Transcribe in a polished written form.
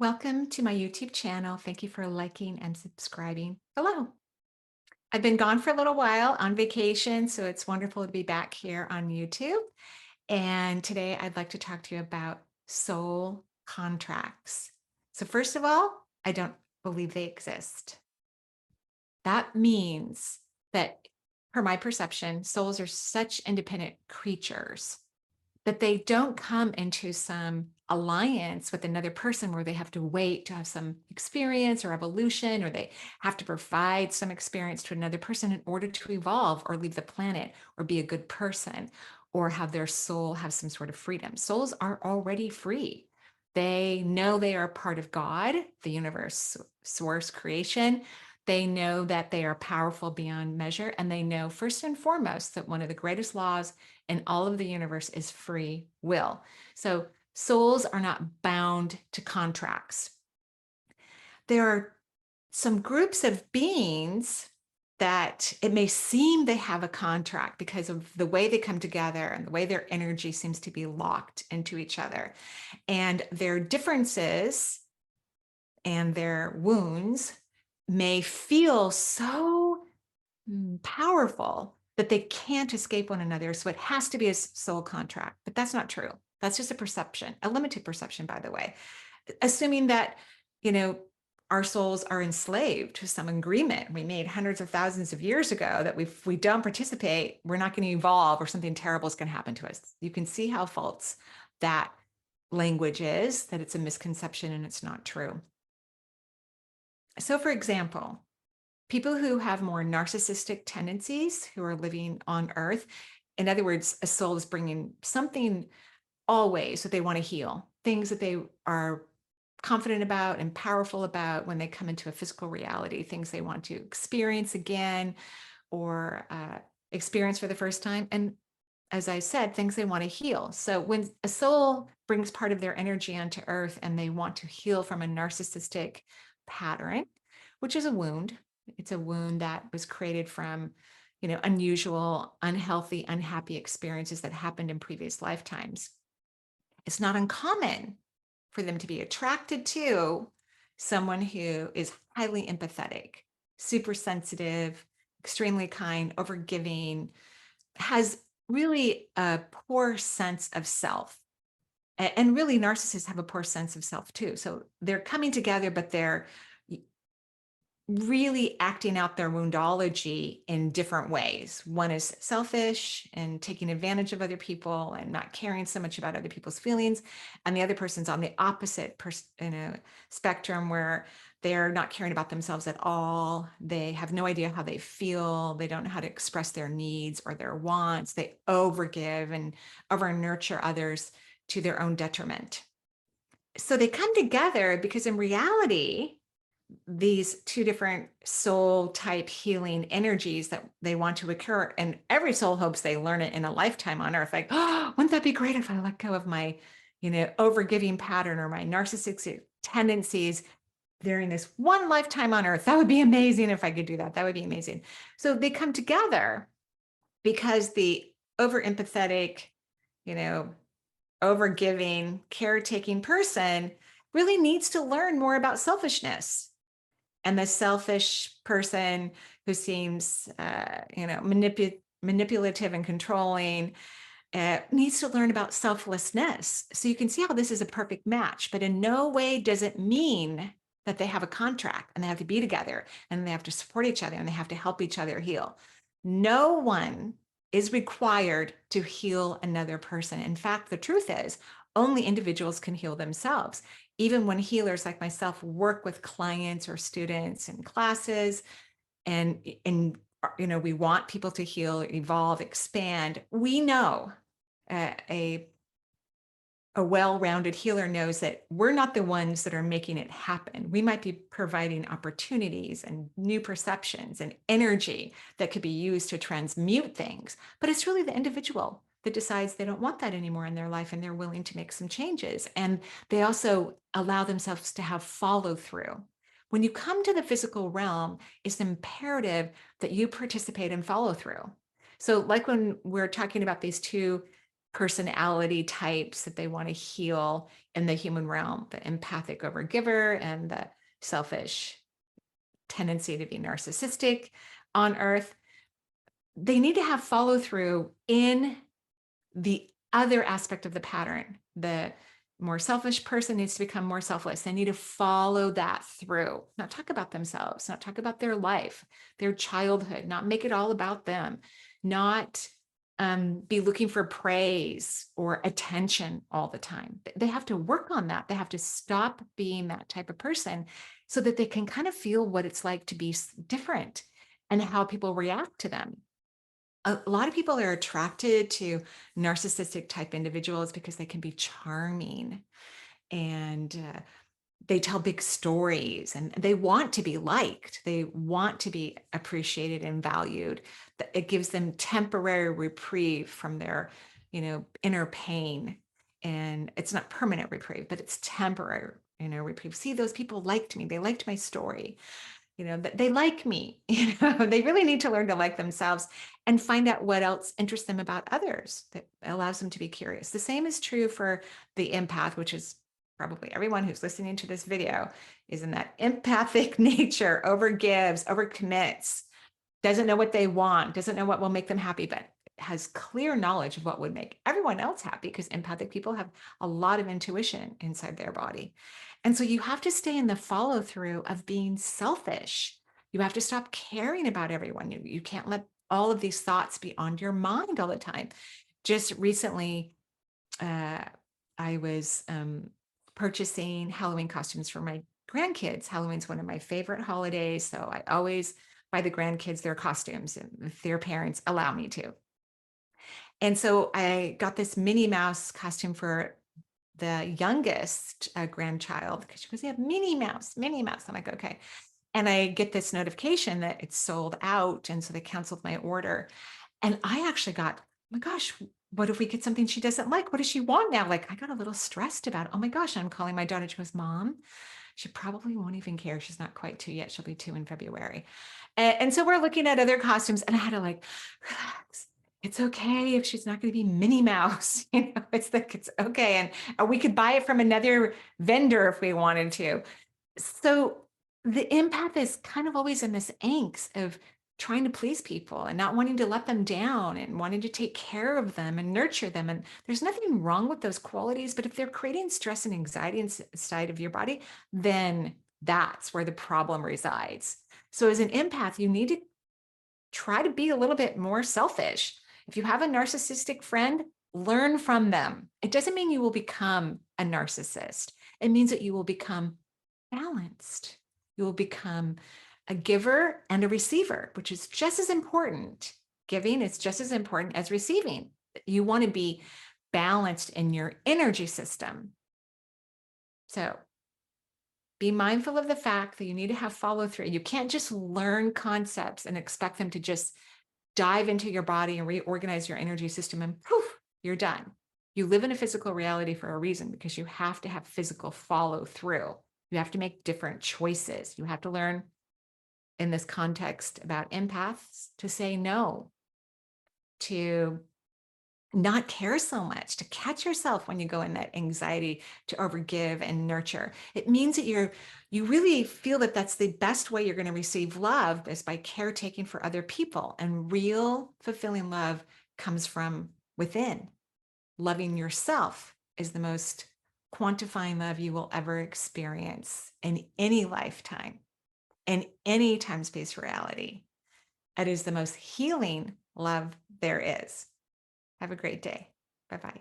Welcome to my YouTube channel. Thank you for liking and subscribing. Hello. I've been gone for a little while on vacation, so it's wonderful to be back here on YouTube. And today I'd like to talk to you about soul contracts. So first of all, I don't believe they exist. That means that, per my perception, souls are such independent creatures that they don't come into some alliance with another person where they have to wait to have some experience or evolution, or they have to provide some experience to another person in order to evolve or leave the planet or be a good person or have their soul have some sort of freedom. Souls are already free. They know they are part of God, the universe, source, creation. They know that they are powerful beyond measure. And they know, first and foremost, that one of the greatest laws in all of the universe is free will. So souls are not bound to contracts. There are some groups of beings that it may seem they have a contract because of the way they come together and the way their energy seems to be locked into each other. And their differences and their wounds may feel so powerful that they can't escape one another. So it has to be a soul contract, but that's not true. That's just a perception, a limited perception, by the way. Assuming that, you know, our souls are enslaved to some agreement we made hundreds of thousands of years ago that if we don't participate, we're not going to evolve or something terrible is going to happen to us. You can see how false that language is, that it's a misconception and it's not true. So, for example, people who have more narcissistic tendencies who are living on earth, in other words, a soul is bringing something always that they want to heal, things that they are confident about and powerful about when they come into a physical reality, things they want to experience again or experience for the first time. And as I said, things they want to heal. So when a soul brings part of their energy onto earth and they want to heal from a narcissistic pattern, which is a wound, it's a wound that was created from, unusual, unhealthy, unhappy experiences that happened in previous lifetimes. It's not uncommon for them to be attracted to someone who is highly empathetic, super sensitive, extremely kind, overgiving, has really a poor sense of self. And really, narcissists have a poor sense of self too. So they're coming together, but they're really acting out their woundology in different ways. One is selfish and taking advantage of other people and not caring so much about other people's feelings. And the other person's on the opposite spectrum where they're not caring about themselves at all. They have no idea how they feel. They don't know how to express their needs or their wants. They overgive and over nurture others to their own detriment. So they come together because in reality, these two different soul type healing energies that they want to occur. And every soul hopes they learn it in a lifetime on earth. Like, oh, wouldn't that be great if I let go of my, overgiving pattern or my narcissistic tendencies during this one lifetime on earth? That would be amazing if I could do that. That would be amazing. So they come together because the over empathetic, you know, overgiving, caretaking person really needs to learn more about selfishness. And the selfish person who seems, manipulative and controlling needs to learn about selflessness. So you can see how this is a perfect match, but in no way does it mean that they have a contract and they have to be together and they have to support each other and they have to help each other heal. No one is required to heal another person. In fact, the truth is only individuals can heal themselves. Even when healers like myself work with clients or students in classes and we want people to heal, evolve, expand, we know a well-rounded healer knows that we're not the ones that are making it happen. We might be providing opportunities and new perceptions and energy that could be used to transmute things, but it's really the individual that decides they don't want that anymore in their life and they're willing to make some changes. And they also allow themselves to have follow through. When you come to the physical realm, it's imperative that you participate and follow through. So like when we're talking about these two personality types that they want to heal in the human realm, the empathic overgiver and the selfish tendency to be narcissistic on earth. They need to have follow through in the other aspect of the pattern. The more selfish person needs to become more selfless. They need to follow that through, not talk about themselves, not talk about their life, their childhood, not make it all about them, not be looking for praise or attention all the time. They have to work on that. They have to stop being that type of person so that they can kind of feel what it's like to be different and how people react to them. A lot of people are attracted to narcissistic type individuals because they can be charming and they tell big stories and they want to be liked. They want to be appreciated and valued. It gives them temporary reprieve from their, inner pain. And it's not permanent reprieve, but it's temporary, reprieve. See, those people liked me. They liked my story. That they like me. They really need to learn to like themselves and find out what else interests them about others that allows them to be curious. The same is true for the empath, which is probably everyone who's listening to this video is in that empathic nature, overgives, overcommits, doesn't know what they want, doesn't know what will make them happy, but has clear knowledge of what would make everyone else happy because empathic people have a lot of intuition inside their body. And so you have to stay in the follow through of being selfish. You have to stop caring about everyone. You can't let all of these thoughts be on your mind all the time. Just recently, I was purchasing Halloween costumes for my grandkids. Halloween's one of my favorite holidays. So I always buy the grandkids their costumes if their parents allow me to. And so I got this Minnie Mouse costume for the youngest grandchild because she goes, yeah, Minnie Mouse, Minnie Mouse. I'm like, okay. And I get this notification that it's sold out. And so they canceled my order. And I actually got, oh my gosh, what if we get something she doesn't like? What does she want now? Like, I got a little stressed about it. Oh my gosh, I'm calling my daughter. She goes, Mom, she probably won't even care. She's not quite 2 yet. She'll be 2 in February. And so we're looking at other costumes and I had to like, relax. It's okay if she's not going to be Minnie Mouse. It's like, it's okay. And we could buy it from another vendor if we wanted to. So the empath is kind of always in this angst of trying to please people and not wanting to let them down and wanting to take care of them and nurture them. And there's nothing wrong with those qualities, but if they're creating stress and anxiety inside of your body, then that's where the problem resides. So as an empath, you need to try to be a little bit more selfish. If you have a narcissistic friend, learn from them. It doesn't mean you will become a narcissist. It means that you will become balanced. You will become a giver and a receiver, which is just as important. Giving is just as important as receiving. You want to be balanced in your energy system. So be mindful of the fact that you need to have follow through. You can't just learn concepts and expect them to just dive into your body and reorganize your energy system and poof, you're done. You live in a physical reality for a reason because you have to have physical follow through. You have to make different choices. You have to learn in this context about empaths to say no, to not care so much, to catch yourself when you go in that anxiety to overgive and nurture. It means that you really feel that that's the best way you're going to receive love is by caretaking for other people. And real fulfilling love comes from within. Loving yourself is the most quantifying love you will ever experience in any lifetime, in any time space reality. It is the most healing love there is. Have a great day. Bye-bye.